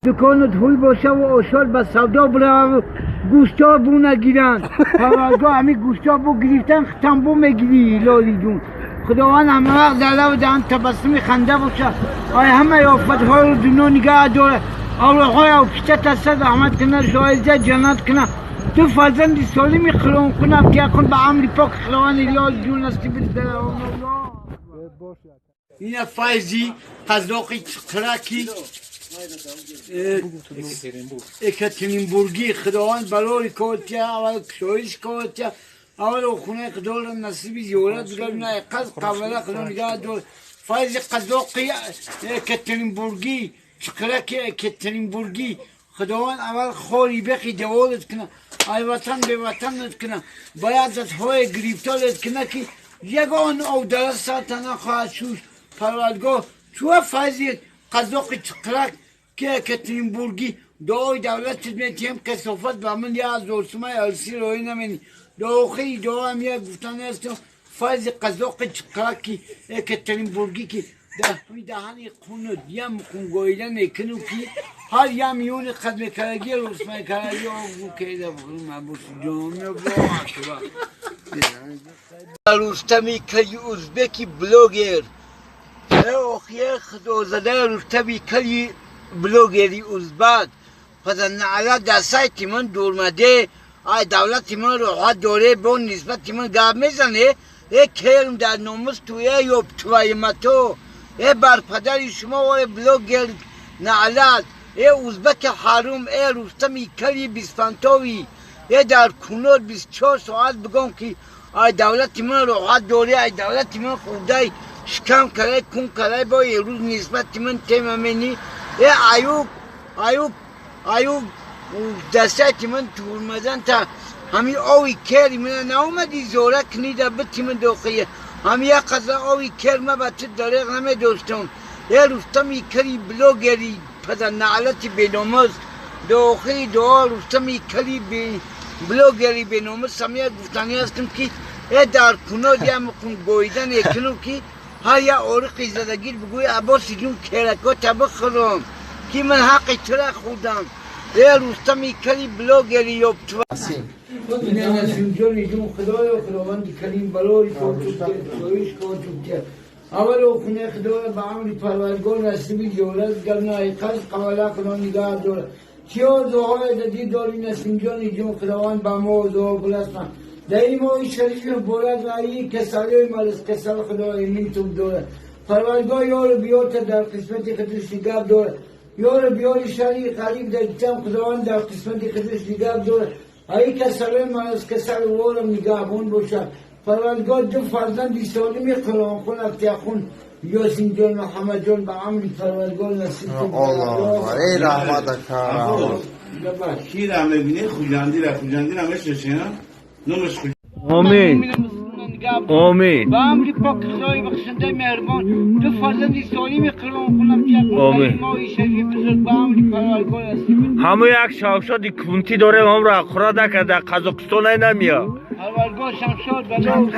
دکانت هوی باشه و آشار به سودا برای گوشتا بو نگیرن پروردگار همین گوشتا بو گرفتن ختم بو میگیری لالی جون خداوند همه وقت در لب دهن تبسم خنده باشه آی همه یافت ها رو دنیا نگه داره اولهای او پیچه تسد رحمت کنه جایزه جنت کنه تو فرزند سالمی خلون کنم که کن به عمری پاک خداوند لالی جون نصیب داره این فایزی قزاقی چقرکی اکاترینبورگی خداوند بلوری کاتیا اول کشویش کاتیا اول خونه خداوند نصیب زیارت بگم نه قز قبلا خداوند نگاه دور فایز قزاقی اکاترینبورگی چقرکی اکاترینبورگی خداوند اول خوری بخی دوالت کنه ای وطن به وطنت کنه باید از های گریفتالت کنه که یگان او درست ساتنا خواهد شوش پروردگار تو فایزی قزاقی چقرک که اکاترینبورگی دعای دولت میتیم کسافت به من یا از رسومه السی روی نمینی دعای دعا هم یک گفتنه است فایز قزاق چقرکی اکاترینبورگی که دهانی خون دیم خونگویدن نکنو که هر یه میون خدمه کرگی رسومه کرگی آگو که ده بخورم عبوس جامعه با رستمی کلی ازبکی بلوگر اخیه خدوزده رستمی کلی بلوگری ازبک پس نعلا در سایت من دورمده ای دولت من رو دوره به اون نسبت من گاب میزنه ای کرم در ناموس توی یوب توی متو ای برپدر شما و بلوگر نعلت ای ازبک حروم ای رستمی کلی بیسفانتوی ای در کنور 24 ساعت بگم که ای دولت من رو دوره ای دولت من خودای شکم کرده کن کرده با یه روز نسبت من تیممینی ایوب دسته من تور مدن تا همی آوی کری من ناومدی زوره کنی در بطی من دوخیه همی یک قضا آوی کر من بچه دارق نمی دوستم یه رستمی کری بلوگری پدر نعلتی بینامز دوخی دعا رستمی کری بلوگری بینامز همی گفتنی هستم که یه در کناد یه مکن گویدن یکنو که ها یا عرقی زدگیر بگوی عباسی جون کرکا تبخرم که من حقی تره خودم یه رستمی کلی بلوگری یوب تو اینه نسیم جانی جون خدای و خداوند کلیم بلوی کویش کوچوکتر اول او خونه خدای با عمری پروردگار نصیبی جولت گرنا ای قصد قوالا خدا نگاه داره چیا دعای دادی داری نسیم جانی جون خداوند با ما دعا بلسن در این ماهی شریف بولد رایی کسالی مرز کسال خدای من تو داره پروردگار یار بیارت در قسمت خدش نگاه داره یار بیار شریف خریب در جمع خداوند در قسمت خدش نگاه داره ای کسالی مرز کسال وارم نگاه بون باشد پروردگار دو فرزند سالمی قرآن خون افتیخون یاسین جان محمد جان با عمری پروردگار نصیب کن الله ای رحمت کارم شیر هم ببینه خوجندی همش رشنه نمش خوش آمین آمین با عمری پاک خدای بخشنده مهربان دو فرزند سالمی قرآن خونم آمین. ماهی شریف بزرگ با عمری پروردگار نصیب همه یک شاوشادی کونتی داریم هم را خورده که در قزاقستان نمیاد پروردگار شمشاد بلال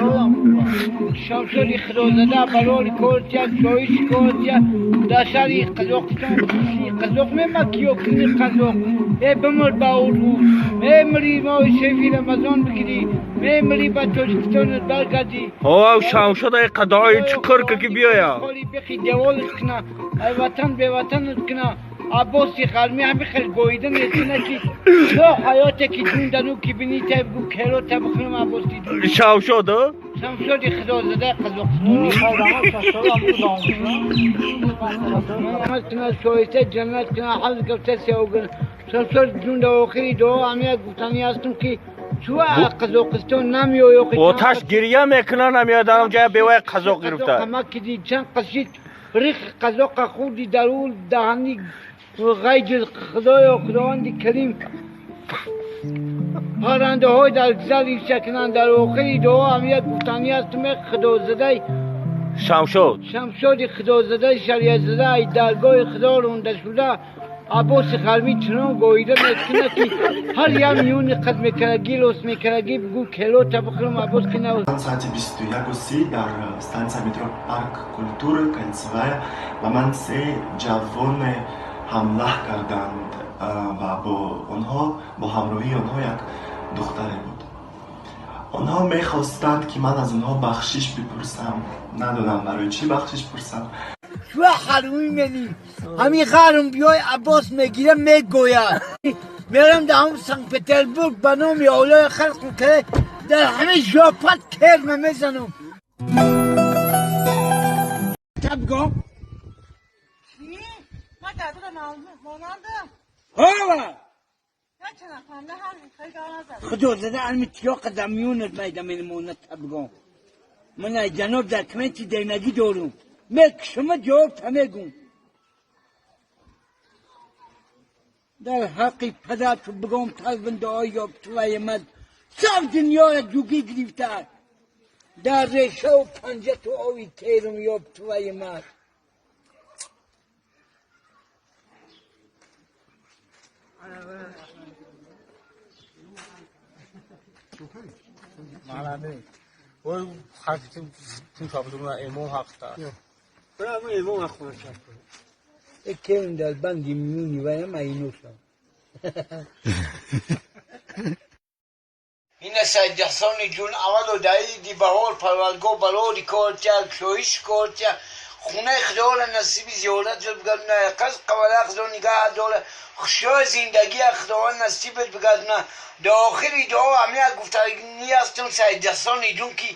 شمشادی خدازده بلال کورتیا شویش کورتیا در شهری قزاقستان قزاق مکیو کنی قزاق ای بمر با اولو ای مری ماهی شریفی رمضان بگیری ای مری با تاجیکستان برگردی او شاوشاد ای قدای چکر که بیایا خالی بخی دیوالت کنه ای وطن به وطنت کنه عباسی خرمی همی خیلی گویدن یتونه که لا حیاته که جون دنو که بینی تا بگو کهرو تا بخونم عباسی دون شاوشاد ها؟ شمشادی خدا زده قزاقستانی رحمت کنه شایسته جنت کنه حفظ گفته سیاوگن شمشاد جون دواخی دعا همی گفتنی هستم که چوه قزاقستان نمیو یا آتش گریه میکنن نمیاد دارم جای بیوه قزاق گرفته همه که دی چند قشید ریخ قزاق خودی درول دهنی غیج خدای و خداوند کریم پرنده های در گذری شکنند در آخری دعا هم یک گفتنی هستم خدا زده شمشاد خدا زده شریعت زده ای درگاه خدا رونده شده عباس خرمی چنان گویده میکنه که هر یه میون قدم کرگی لوس میکرگی بگو کلو تا بخورم عباس که نو ساعت 21 در stanza metro park cultură Canțăvaia la man se javone حمله کردند و با همراهی آنها یک دختری بود. آنها میخواستند که من از آنها بخشش بپرسم. ندادم. برای چی بخشش پرسم؟ شو حرومی منی همین خرم بیای عباس میگیره میگوید میرم در همون سنت پترزبورگ به نام اولای خلق که در همه ژاپن کرم میزنم. تبگو چی؟ من دادو مانندم هوا نه چنان کنم نه همین خیلی دار نزد خدا زده علم تیا قدمیونت میدم این مونت تبگو من ای جناب در کمنتی درنگی دارم شما جواب تمیگون در حقی پدر تو بگم تلبنده آیا توی مد صاف دنیا را جوگی گریفتر در ریشه و پنجه تو آوی تیرم یاب توی مد معنی او حق تیم کابدون امام حق تا برای امام حق کنه که این در بندی میونی و هم اینو شد این سید جحسانی جون اول و دایی دی بهار پرولگو بلوری کارتیا کشویش کارتیا خونه خداوند نصیب زیارت شد بگرد نه قصد قبل خدا نگاه دوله خشای زندگی خداوند نصیبت بگرد نه در آخری دعا همه گفتنی هستم سید جحسانی جون که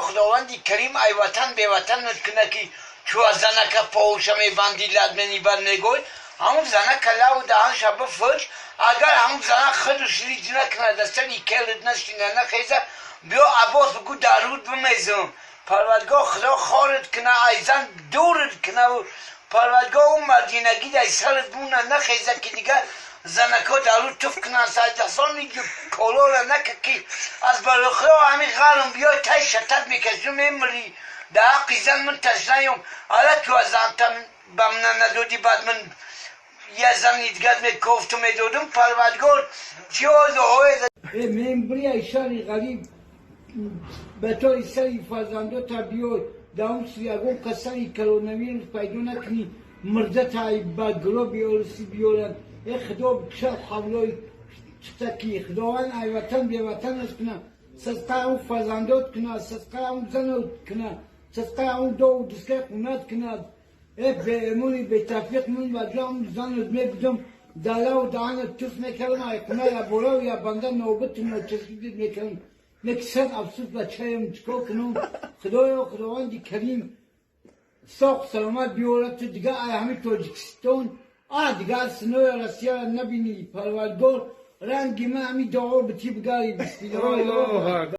خداوندی کریم ای وطن به وطن نکنه که چو از زنک پاوشم بندی لدمنی بر نگوی همون زنک لو دهن شب فرش اگر همون زنک خودش ریج نکنه دستن کلت نشینه نخیزه بیا عباس بگو درود بمیزم پروردگاه خدا خارت کنه ای زن دورت کنه و پروردگاه اون مردینگی در سرت بونه نخیزه که دیگه زنکا درود توف کنه سید جحسانی جو کلو را نکه که از برخلا همین غرم بیا تای شتت میکشم میمری در حقی زن من تشنیم حالا تو از زنتم بمنه ندودی بعد من یه زن ایدگرد میکفتو میدودم پروردگار چی آزو های من بری ایشانی غریب به تو ایسایی فرزندو تا بیای در اون سریعگون کسانی کلونویروس پیدا نکنی مرده تایی بگرو بیارسی بیارن ای خدا بکشل حولای چتکی خداوند ای وطن بی وطن از کنه صدقه اون فرزندات کنه صدقه اون زنات کنه صدقه اون دو دسته خونت کنه ای به امونی به تفیق من و جام زنات میبدم دله و دهانت توف میکردم ای کنه یا برا و یا بنده نوبت نوچسیدید میکردم مکسر افسوس بچه‌ام چکار کنم خداوندی کریم ساق سلامت بیارت دیگه همین تاجیکستان دیگه سنوی روسیه نبینی پروردگار رنگی من همین دعا به تی بگاری بسم الله